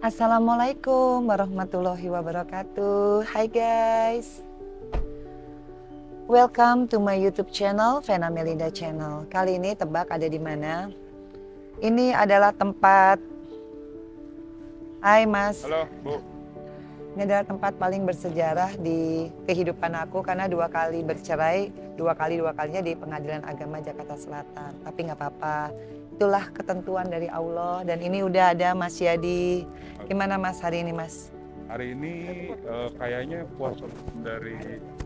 Assalamualaikum warahmatullahi wabarakatuh. Hai guys, welcome to my YouTube channel, Vena Melinda Channel. Kali ini tebak ada di mana? Ini adalah tempat. Hai Mas. Halo Bu. Ini adalah tempat paling bersejarah di kehidupan aku karena 2 kali bercerai, dua kalinya di Pengadilan Agama Jakarta Selatan. Tapi nggak apa-apa. Itulah ketentuan dari Allah dan ini udah ada Mas Yadi. Gimana Mas hari ini Mas? Hari ini kayaknya kuasa dari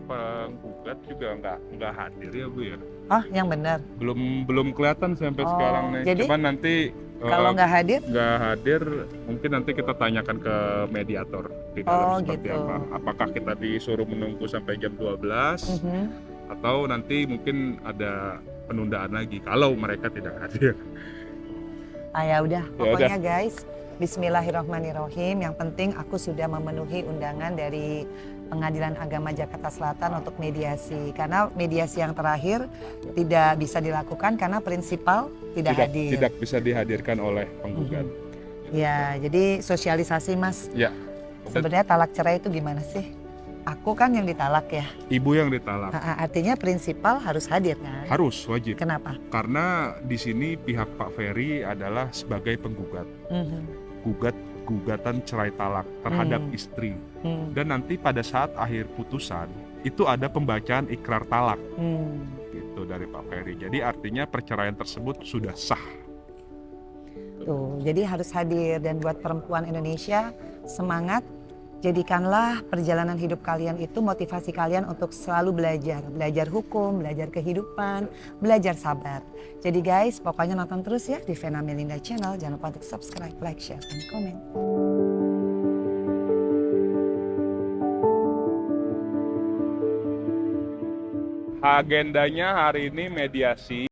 penggugat juga nggak hadir ya Bu ya. Oh yang benar. Belum kelihatan sampai sekarang nih. Jadi Cuman nanti kalau nggak hadir, mungkin nanti kita tanyakan ke mediator di dalam seperti gitu. apa. Apakah kita disuruh menunggu sampai jam 12 atau nanti mungkin ada penundaan lagi kalau mereka tidak hadir. Ya udah, pokoknya guys, Bismillahirrahmanirrahim. Yang penting aku sudah memenuhi undangan dari Pengadilan Agama Jakarta Selatan untuk mediasi. Karena mediasi yang terakhir tidak bisa dilakukan karena prinsipal tidak hadir. Tidak bisa dihadirkan oleh penggugat. Ya, jadi sosialisasi Mas. Ya. Sebenarnya talak cerai itu gimana sih? Aku kan yang ditalak ya. Ibu yang ditalak. Artinya prinsipal harus hadir kan? Harus, wajib. Kenapa? Karena di sini pihak Pak Ferry adalah sebagai penggugat. Gugatan cerai talak terhadap istri. Dan nanti pada saat akhir putusan itu ada pembacaan ikrar talak. Gitu dari Pak Ferry. Jadi artinya perceraian tersebut sudah sah. Tuh, jadi harus hadir dan buat perempuan Indonesia semangat. Jadikanlah perjalanan hidup kalian itu motivasi kalian untuk selalu belajar hukum, belajar kehidupan, belajar sabar. Jadi guys, pokoknya nonton terus ya di Vena Melinda Channel. Jangan lupa untuk subscribe, like, share, dan komen. Agendanya hari ini mediasi.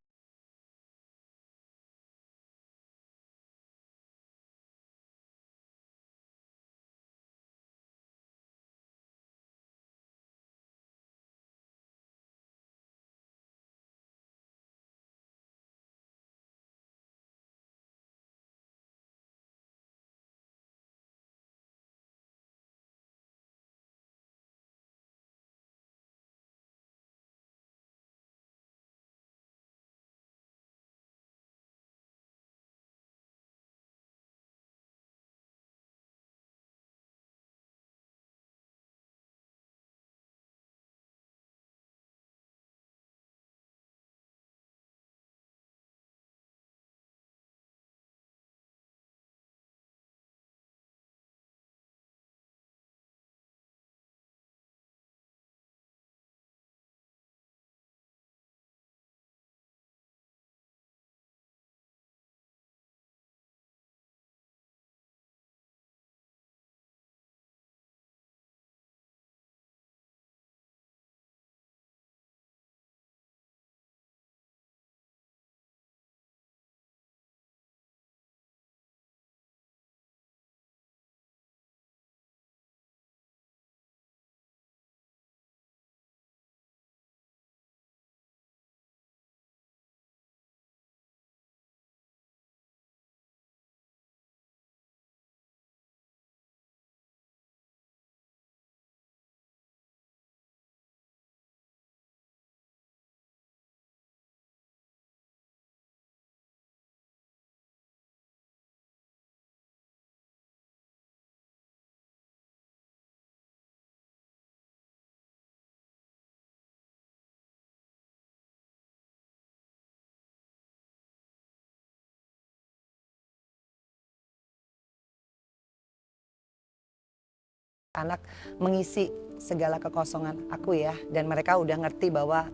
Anak mengisi segala kekosongan aku ya, dan mereka udah ngerti bahwa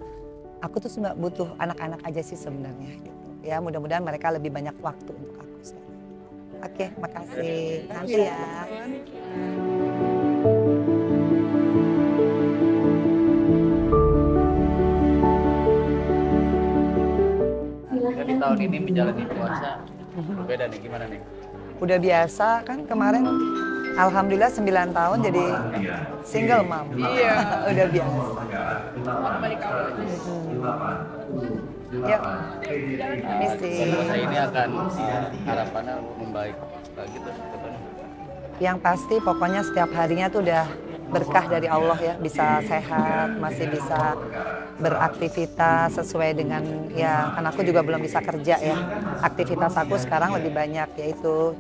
aku tuh cuma butuh anak-anak aja sih sebenarnya gitu. Ya mudah-mudahan mereka lebih banyak waktu untuk aku sekarang. Oke, makasih. Nanti ya. Jadi tahun ini menjalani puasa berbeda nih, gimana nih? Udah biasa kan kemarin alhamdulillah 9 tahun jadi single mom. Iya. Udah biasa. Balik awal. Yuk, misi. Puasa ini akan harapannya membaik gitu. Yang pasti pokoknya setiap harinya tuh udah berkah dari Allah ya, bisa sehat, masih bisa beraktivitas sesuai dengan ya, kan aku juga belum bisa kerja ya. Aktivitas aku sekarang lebih banyak yaitu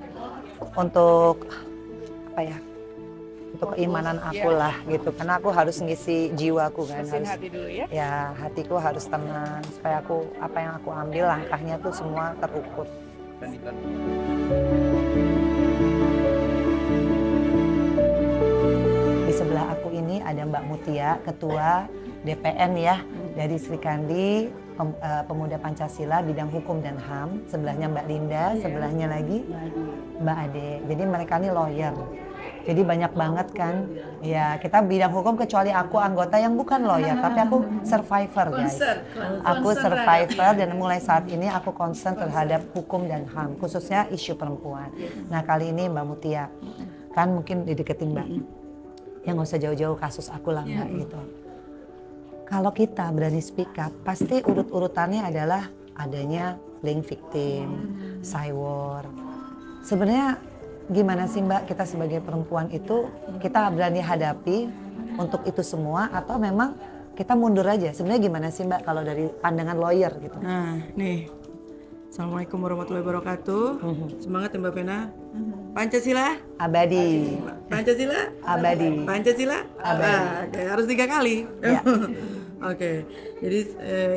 untuk apa ya? Untuk keimanan aku lah gitu, karena aku harus ngisi jiwaku kan, Mesin harus hati dulu ya. ya hatiku harus tenang supaya aku apa yang aku ambil langkahnya tuh semua terukur. Di sebelah aku ini ada Mbak Mutia, Ketua DPN ya dari Sri Kandi, Pemuda Pancasila bidang hukum dan HAM. Sebelahnya Mbak Linda, sebelahnya lagi Mbak Ade. Jadi mereka ini lawyer. Jadi banyak banget kan. Ya kita bidang hukum kecuali aku anggota yang bukan lawyer, tapi aku survivor guys. Aku survivor dan mulai saat ini aku concern terhadap hukum dan HAM, khususnya isu perempuan. Nah kali ini Mbak Mutia, kan mungkin dideketin Mbak. Ya nggak usah jauh-jauh kasus aku lah Mbak gitu. Kalau kita berani speak up, pasti urut-urutannya adalah adanya playing victim, cywar. Sebenarnya gimana sih Mbak kita sebagai perempuan itu kita berani hadapi untuk itu semua atau memang kita mundur aja? Sebenarnya gimana sih Mbak kalau dari pandangan lawyer gitu? Nah nih, Assalamualaikum warahmatullahi wabarakatuh. Semangat ya Mbak Vena. Pancasila Abadi. Pancasila Abadi. Pancasila Abadi. Oke, harus 3 kali. Ya. Oke, jadi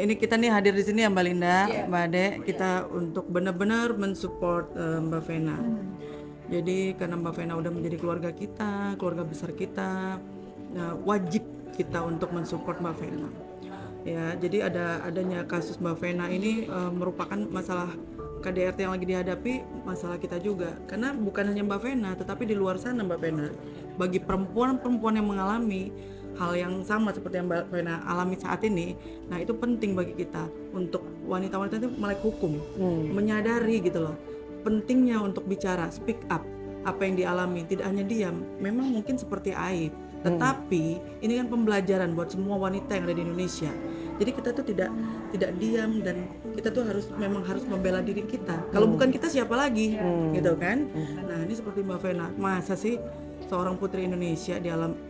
ini kita nih hadir di sini ya Mbak Linda, Mbak Ade, kita untuk benar-benar mensupport Mbak Vena. Jadi karena Mbak Vena udah menjadi keluarga kita, keluarga besar kita, wajib kita untuk mensupport Mbak Vena. Ya, jadi adanya kasus Mbak Vena ini merupakan masalah KDRT yang lagi dihadapi, masalah kita juga. Karena bukan hanya Mbak Vena, tetapi di luar sana Mbak Vena, bagi perempuan-perempuan yang mengalami hal yang sama seperti yang Mbak Vena alami saat ini, nah itu penting bagi kita untuk wanita-wanita itu melek hukum, menyadari gitu loh, pentingnya untuk bicara, speak up, apa yang dialami, tidak hanya diam. Memang mungkin seperti aib, tetapi ini kan pembelajaran buat semua wanita yang ada di Indonesia. Jadi kita tuh tidak diam dan kita tuh memang harus membela diri kita. Kalau bukan kita siapa lagi, gitu kan? Nah ini seperti Mbak Vena, masa sih seorang putri Indonesia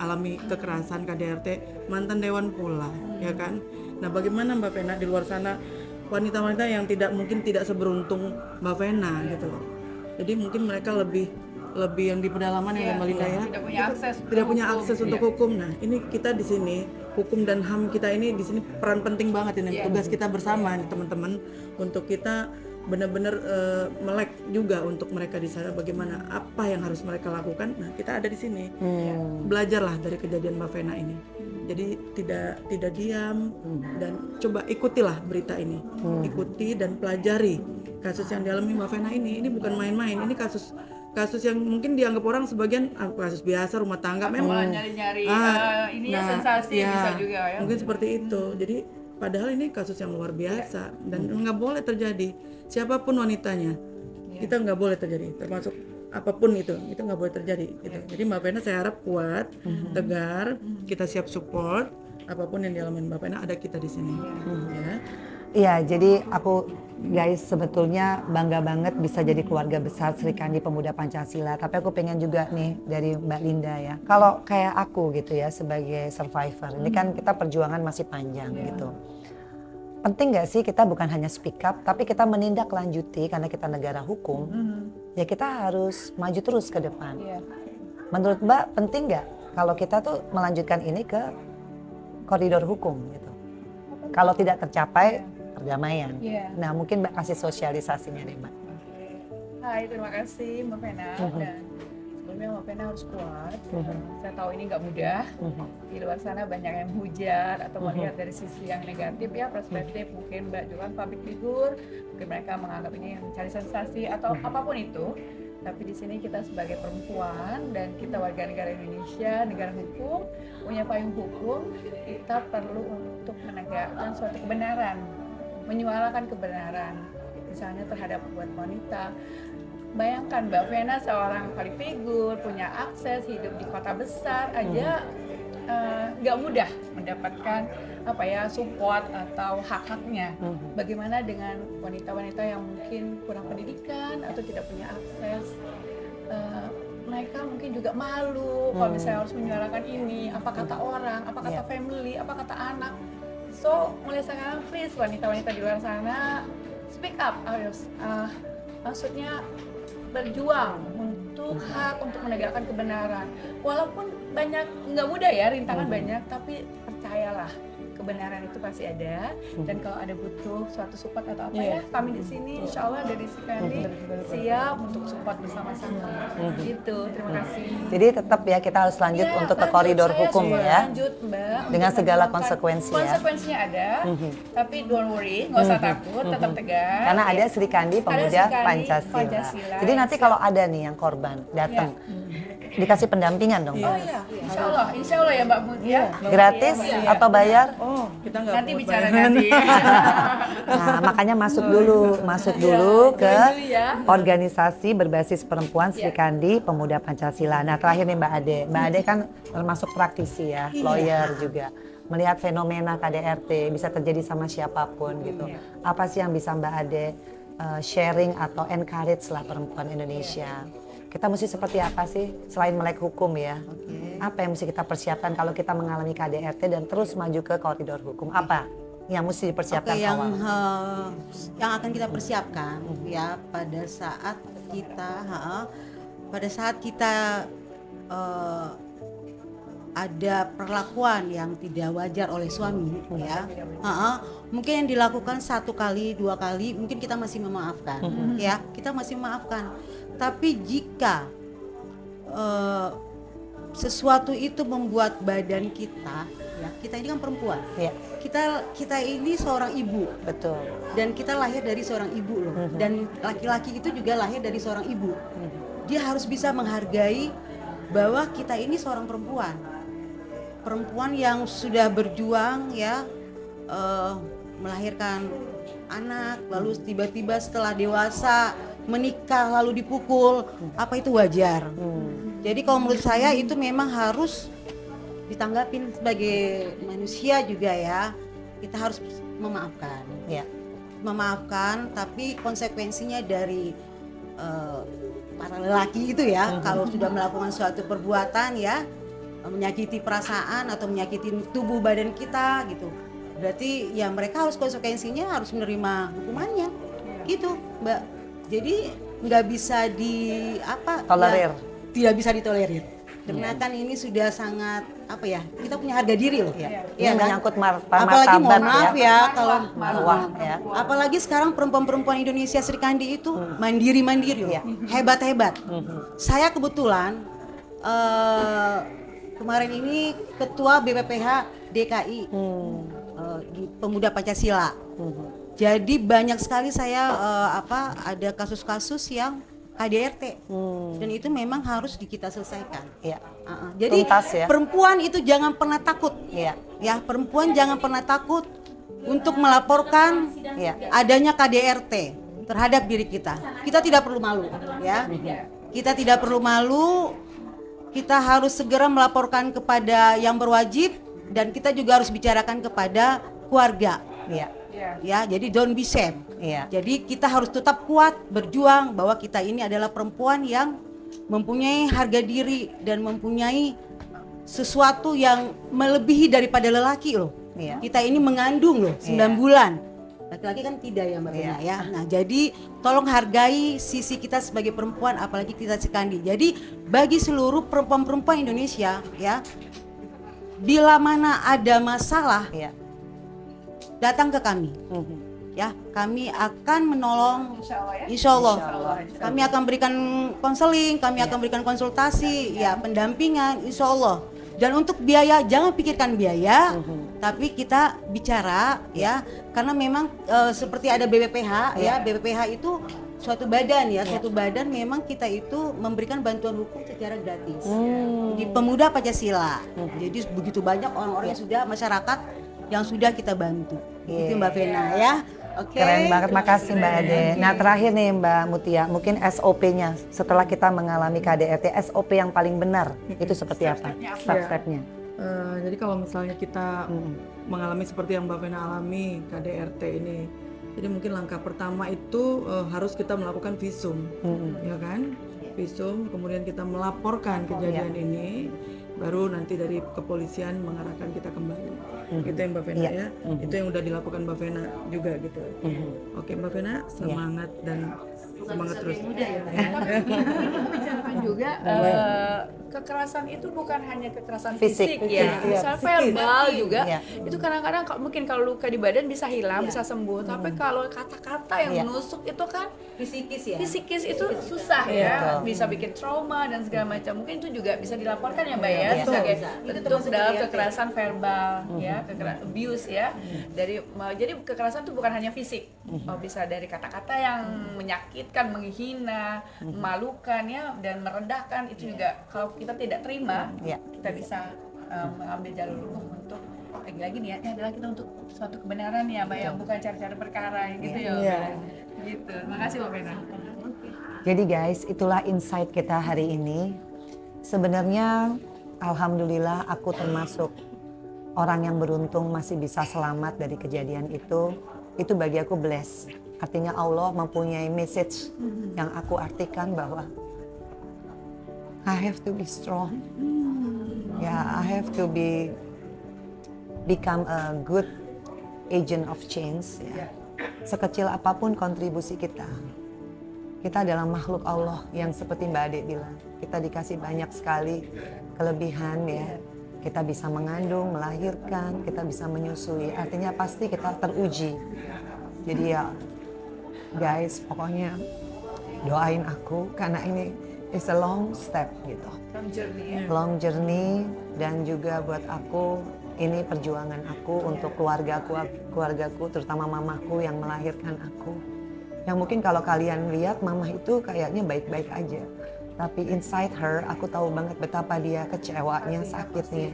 alami kekerasan KDRT, mantan dewan pula, ya kan? Nah bagaimana Mbak Vena di luar sana wanita-wanita yang mungkin tidak seberuntung Mbak Vena gitu loh. Jadi mungkin mereka lebih yang di pedalaman ya Mbak Linda ya, tidak punya akses untuk hukum. Nah ini kita di sini hukum dan HAM kita ini di sini peran penting banget ini, tugas kita bersama nih teman-teman untuk kita benar-benar melek juga untuk mereka di sana bagaimana apa yang harus mereka lakukan. Nah kita ada di sini, belajarlah dari kejadian Mbak Vena ini. Jadi tidak diam dan coba ikutilah berita ini, ikuti dan pelajari kasus yang dialami Mbak Vena ini bukan main-main. Ini kasus yang mungkin dianggap orang sebagian kasus biasa rumah tangga, memang nyari-nyari sensasi bisa juga ya. Mungkin seperti itu. Jadi padahal ini kasus yang luar biasa dan nggak boleh terjadi siapapun wanitanya. Kita nggak boleh terjadi, termasuk apapun itu nggak boleh terjadi gitu. Jadi Mbak Vena saya harap kuat, tegar, kita siap support apapun yang dialami Mbak Vena, ada kita di sini. Ya. Iya, jadi aku guys sebetulnya bangga banget bisa jadi keluarga besar Sri Kandi Pemuda Pancasila. Tapi aku pengen juga nih dari Mbak Linda ya. Kalau kayak aku gitu ya sebagai survivor, ini kan kita perjuangan masih panjang gitu. Penting gak sih kita bukan hanya speak up, tapi kita menindaklanjuti karena kita negara hukum. Ya kita harus maju terus ke depan. Menurut Mbak penting gak kalau kita tuh melanjutkan ini ke koridor hukum gitu? Kalau tidak tercapai perdamaian. Nah mungkin Mbak kasih sosialisasinya deh Mbak. Hai, terima kasih Mbak Vena. Dan sebelumnya Mbak Vena harus kuat. Saya tahu ini nggak mudah. Di luar sana banyak yang hujat atau melihat dari sisi yang negatif ya, perspektif. Mungkin Mbak juga public figure, mungkin mereka menganggap ini yang mencari sensasi atau apapun itu. Tapi di sini kita sebagai perempuan dan kita warga negara Indonesia, negara hukum, punya payung hukum, kita perlu untuk menegakkan suatu kebenaran, menyuarakan kebenaran, misalnya terhadap buat wanita. Bayangkan Mbak Vena seorang public figure, punya akses, hidup di kota besar aja, nggak mudah mendapatkan support atau hak-haknya. Bagaimana dengan wanita-wanita yang mungkin kurang pendidikan atau tidak punya akses? mereka mungkin juga malu kalau misalnya harus menyuarakan ini, apa kata orang, apa kata family, apa kata anak. So mulai sekarang please wanita-wanita di luar sana speak up, harus maksudnya berjuang untuk hak, untuk menegakkan kebenaran. Walaupun banyak, nggak mudah ya, rintangan banyak, tapi percayalah kebenaran itu pasti ada. Dan kalau ada butuh suatu support atau apa ya, kami di sini insya Allah dari Srikandi siap untuk support bersama-sama. Gitu, terima kasih. Jadi tetap ya kita harus lanjut Ya, untuk ke lanjut, koridor saya hukum sudah ya. Lanjut Mbak. Dengan untuk segala memperjuangkan- konsekuensi ya. Konsekuensinya ada, tapi don't worry, nggak usah takut, tetap tegar. Karena ada Srikandi Pemuda Srikandi Pancasila. Pancasila. Jadi nanti kalau ada nih yang korban datang, dikasih pendampingan dong. Oh iya, insya Allah ya Mbak Mutia. Gratis atau bayar? Oh, kita nggak Nanti buat bicara bayaran. nanti. Nah, makanya masuk dulu ke dulu ya. organisasi berbasis perempuan Srikandi Pemuda Pancasila. Nah, terakhir nih Mbak Ade. Mbak Ade kan termasuk praktisi ya, lawyer juga. Melihat fenomena KDRT bisa terjadi sama siapapun gitu. Apa sih yang bisa Mbak Ade sharing atau encourage lah perempuan Indonesia? Kita mesti seperti apa sih selain melek hukum ya? Apa yang mesti kita persiapkan kalau kita mengalami KDRT dan terus maju ke koridor hukum? Apa yang mesti dipersiapkan yang awal? yang akan kita persiapkan ya pada saat kita ada perlakuan yang tidak wajar oleh suami ya, mungkin yang dilakukan 1 kali 2 kali mungkin kita masih memaafkan ya, kita masih memaafkan. Tapi jika sesuatu itu membuat badan kita, ya kita ini kan perempuan, Ya, kita ini seorang ibu, betul. dan kita lahir dari seorang ibu loh, dan laki-laki itu juga lahir dari seorang ibu. Dia harus bisa menghargai bahwa kita ini seorang perempuan yang sudah berjuang ya, melahirkan anak, lalu tiba-tiba setelah dewasa menikah lalu dipukul, apa itu wajar? Jadi kalau menurut saya itu memang harus ditanggapin sebagai manusia juga ya. Kita harus memaafkan, Ya. memaafkan, tapi konsekuensinya dari para lelaki itu ya, kalau sudah melakukan suatu perbuatan ya, menyakiti perasaan atau menyakiti tubuh badan kita gitu, berarti ya mereka harus konsekuensinya harus menerima hukumannya, gitu Mbak. Jadi nggak bisa Tolerir. ya, tidak bisa ditolerir. Karena kan ini sudah sangat kita punya harga diri loh. Ini Iya kan? menyangkut Apalagi mohon maaf ya kalau Marwah ya. apalagi sekarang perempuan-perempuan Indonesia Srikandi itu mandiri-mandiri loh. Hebat-hebat. Saya kebetulan kemarin ini ketua BPPH DKI di Pemuda Pancasila. Jadi banyak sekali saya ada kasus-kasus yang KDRT dan itu memang harus kita selesaikan. Iya. Jadi Tuntas ya. perempuan itu jangan pernah takut. Iya. Ya, perempuan jangan pernah takut untuk melaporkan Iya. adanya KDRT terhadap diri kita. Kita tidak perlu malu, ya. Kita tidak perlu malu. Kita harus segera melaporkan kepada yang berwajib dan kita juga harus bicarakan kepada keluarga. Iya. Ya, jadi don't be shame. Iya. Jadi kita harus tetap kuat berjuang bahwa kita ini adalah perempuan yang mempunyai harga diri dan mempunyai sesuatu yang melebihi daripada lelaki loh. Iya. Kita ini mengandung loh 9 bulan. Laki-laki kan tidak ya Mbak Vina ya. Nah, jadi tolong hargai sisi kita sebagai perempuan, apalagi kita Srikandi. Jadi bagi seluruh perempuan-perempuan Indonesia ya, bila mana ada masalah, Iya. datang ke kami. Ya, kami akan menolong. Insya Allah ya. Insya Allah. Kami akan berikan konseling, kami akan berikan konsultasi, ya pendampingan, insya Allah. Dan untuk biaya, jangan pikirkan biaya, tapi kita bicara ya, karena memang seperti ada BPPH ya, BPPH itu suatu badan ya, suatu badan memang kita itu memberikan bantuan hukum secara gratis di Pemuda Pancasila. Jadi begitu banyak orang-orang yang sudah masyarakat yang sudah kita bantu. Itu Mbak Vena ya. Oke. Keren banget, makasih Mbak Ade. Nah terakhir nih Mbak Mutia, mungkin SOP-nya setelah kita mengalami KDRT, SOP yang paling benar itu seperti apa? Step-stepnya. Jadi kalau misalnya kita mengalami seperti yang Mbak Vena alami KDRT ini, jadi mungkin langkah pertama itu harus kita melakukan visum, ya kan? visum, kemudian kita melaporkan kejadian ini, baru nanti dari kepolisian mengarahkan kita kembali. Gitu ya Mbak Vena ya. Itu yang udah dilakukan Mbak Vena juga gitu. Oke Mbak Vena, semangat dan semangat terus. Bicarakan juga kekerasan itu bukan hanya kekerasan fisik ya, misal verbal juga. Itu kadang-kadang mungkin kalau luka di badan bisa hilang, bisa sembuh, tapi kalau kata-kata yang menusuk itu kan fisikis itu susah ya, bisa bikin trauma dan segala macam. Mungkin itu juga bisa dilaporkan ya Mbak ya, sebagai bentuk dalam kekerasan verbal ya, abuse ya. Jadi kekerasan itu bukan hanya fisik, bisa dari kata-kata yang menyakitkan, menghina, memalukan ya, dan merendahkan. Itu juga kalau kita tidak terima, kita bisa mengambil jalur hukum untuk lagi-lagi niatnya adalah kita untuk suatu kebenaran ya Mbak, yang bukan cari-cari perkara gitu ya Mbak. Gitu. Terima kasih Mbak Vena. Jadi guys, itulah insight kita hari ini. Sebenarnya alhamdulillah aku termasuk orang yang beruntung masih bisa selamat dari kejadian itu. Itu bagi aku bless. Artinya Allah mempunyai message yang aku artikan bahwa I have to be strong. I have to become a good agent of change. Sekecil apapun kontribusi kita, kita adalah makhluk Allah yang seperti Mbak Ade bilang, kita dikasih banyak sekali kelebihan ya. Kita bisa mengandung, melahirkan, kita bisa menyusui. Artinya pasti kita teruji. Jadi ya guys, pokoknya doain aku karena ini is a long step gitu. Long journey dan juga buat aku ini perjuangan aku untuk keluargaku terutama mamaku yang melahirkan aku. Yang mungkin kalau kalian lihat mamah itu kayaknya baik-baik aja. Tapi inside her aku tahu banget betapa dia kecewanya, sakitnya.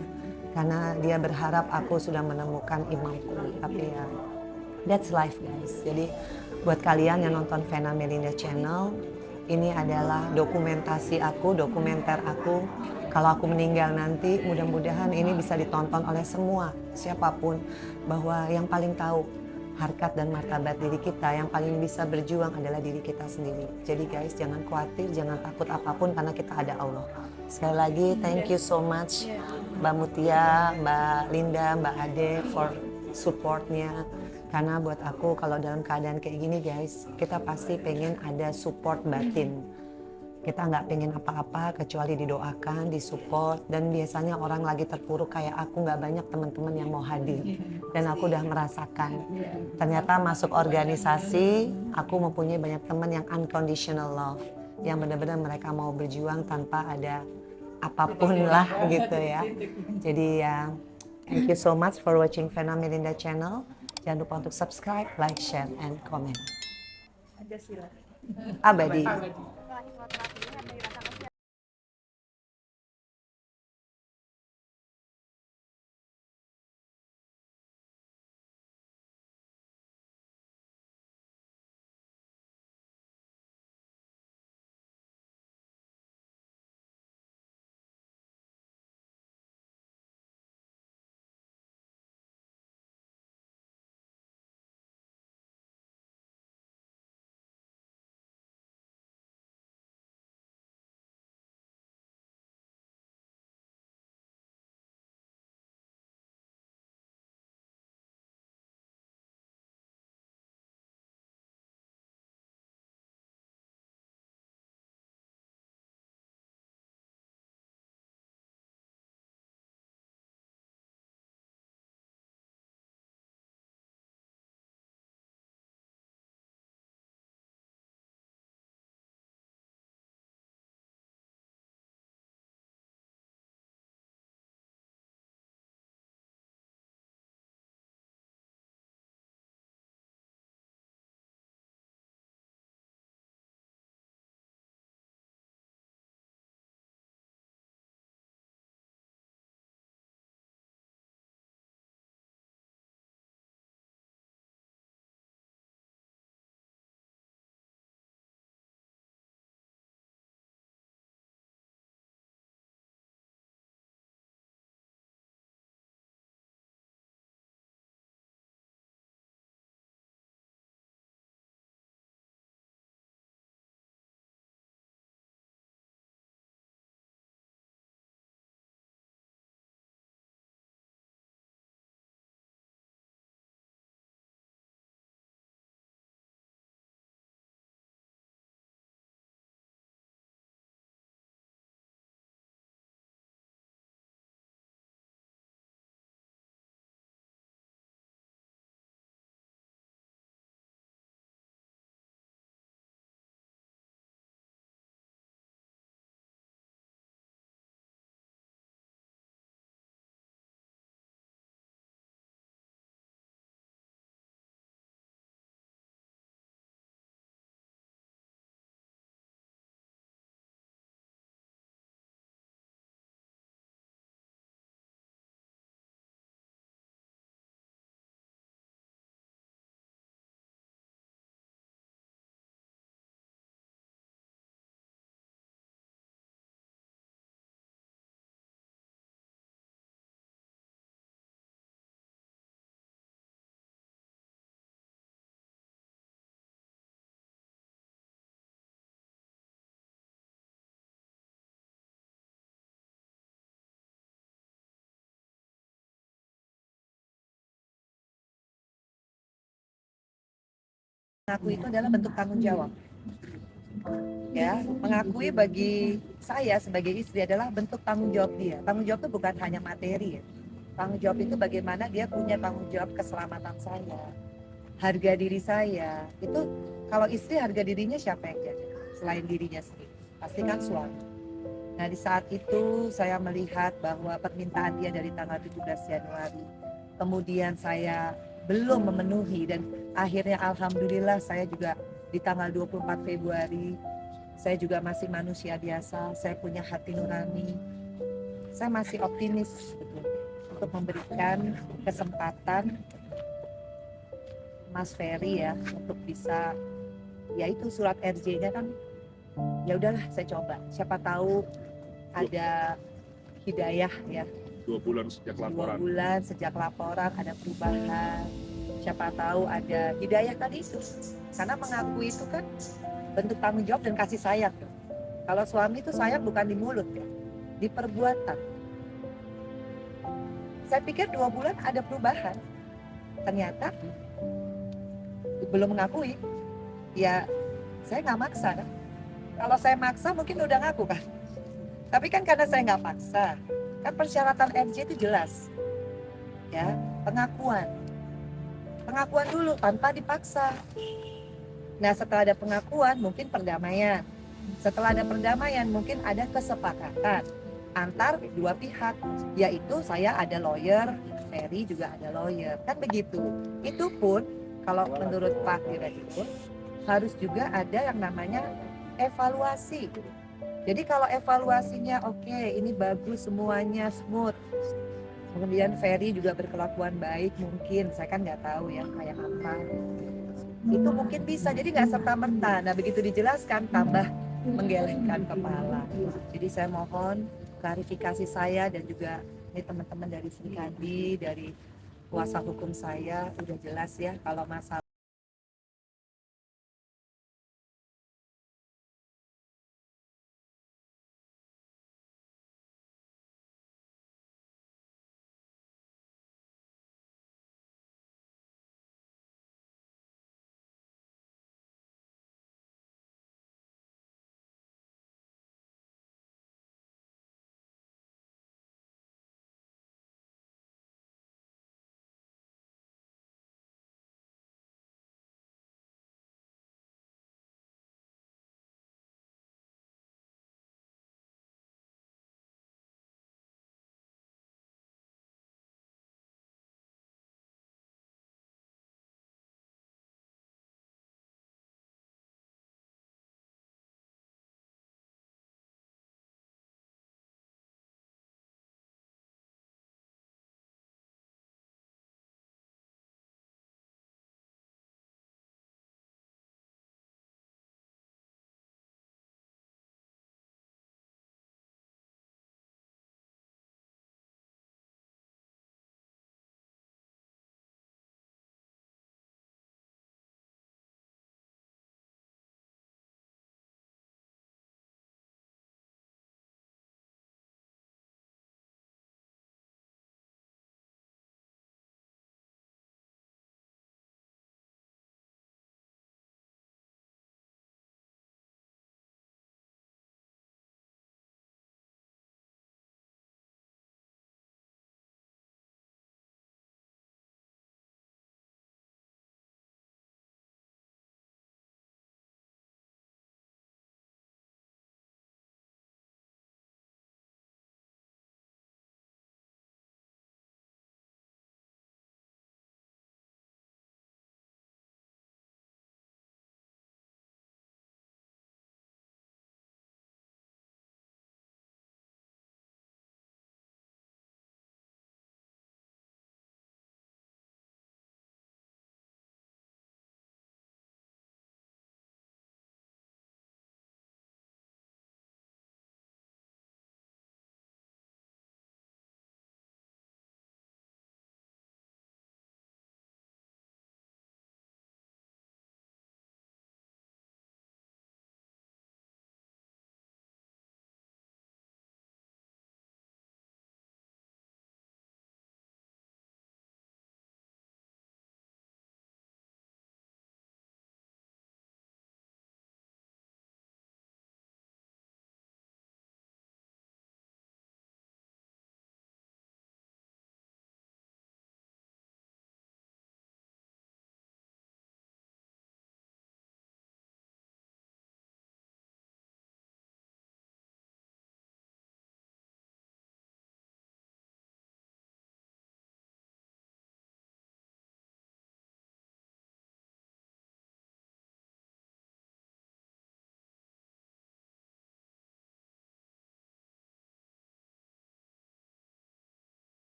Karena dia berharap aku sudah menemukan imamku. Tapi ya that's life guys. Jadi buat kalian yang nonton Vena Melinda Channel, ini adalah dokumentasi aku, dokumenter aku. Kalau aku meninggal nanti, mudah-mudahan ini bisa ditonton oleh semua, siapapun. Bahwa yang paling tahu harkat dan martabat diri kita, yang paling bisa berjuang adalah diri kita sendiri. Jadi guys, jangan khawatir, jangan takut apapun karena kita ada Allah. Sekali lagi, thank you so much Mbak Mutia, Mbak Linda, Mbak Ade for supportnya. Karena buat aku kalau dalam keadaan kayak gini guys, kita pasti pengen ada support batin. Kita nggak pengen apa-apa kecuali didoakan, disupport. Dan biasanya orang lagi terpuruk kayak aku nggak banyak teman-teman yang mau hadir. Dan aku udah merasakan. Ternyata masuk organisasi, aku mempunyai banyak teman yang unconditional love. Yang benar-benar mereka mau berjuang tanpa ada apapun lah gitu ya. Jadi ya, thank you so much for watching Vena Melinda Channel. Jangan lupa untuk subscribe, like, share, and comment. Abadi. mengakui itu adalah bentuk tanggung jawab. Ya, mengakui bagi saya sebagai istri adalah bentuk tanggung jawab dia. Tanggung jawab itu bukan hanya materi ya. Tanggung jawab itu bagaimana dia punya tanggung jawab keselamatan saya, harga diri saya. Itu kalau istri harga dirinya siapa yang jaga? Selain dirinya sendiri, pasti kan suami. Nah di saat itu saya melihat bahwa permintaan dia dari tanggal 17 Januari, kemudian saya belum memenuhi dan akhirnya alhamdulillah saya juga di tanggal 24 Februari, saya juga masih manusia biasa, saya punya hati nurani, saya masih optimis betul, untuk memberikan kesempatan Mas Ferry ya untuk bisa, ya itu surat RJ-nya kan, ya udahlah saya coba, siapa tahu ada hidayah ya. 2 bulan sejak 2 laporan. bulan sejak laporan ada perubahan, siapa tahu ada hidayah tadi itu. Karena mengakui itu kan bentuk tanggung jawab dan kasih sayang. Kalau suami itu sayang bukan di mulut ya, di perbuatan. Saya pikir 2 bulan ada perubahan, ternyata belum mengakui. Ya saya nggak maksa kan. Kalau saya maksa mungkin udah ngaku kan. Tapi kan karena saya nggak paksa, kan persyaratan RJ itu jelas, ya pengakuan dulu tanpa dipaksa. Nah setelah ada pengakuan mungkin perdamaian, setelah ada perdamaian mungkin ada kesepakatan antar dua pihak, yaitu saya ada lawyer, Ferry juga ada lawyer, kan begitu. Itu pun kalau menurut Pak Direktur harus juga ada yang namanya evaluasi. Jadi kalau evaluasinya oke, ini bagus semuanya smooth, kemudian Ferry juga berkelakuan baik, mungkin saya kan nggak tahu ya kayak apa, itu mungkin bisa. Jadi nggak serta-merta. Nah begitu dijelaskan tambah menggelengkan kepala. Jadi saya mohon klarifikasi saya dan juga ini teman-teman dari Sri Kandi, dari kuasa hukum saya udah jelas ya kalau masalah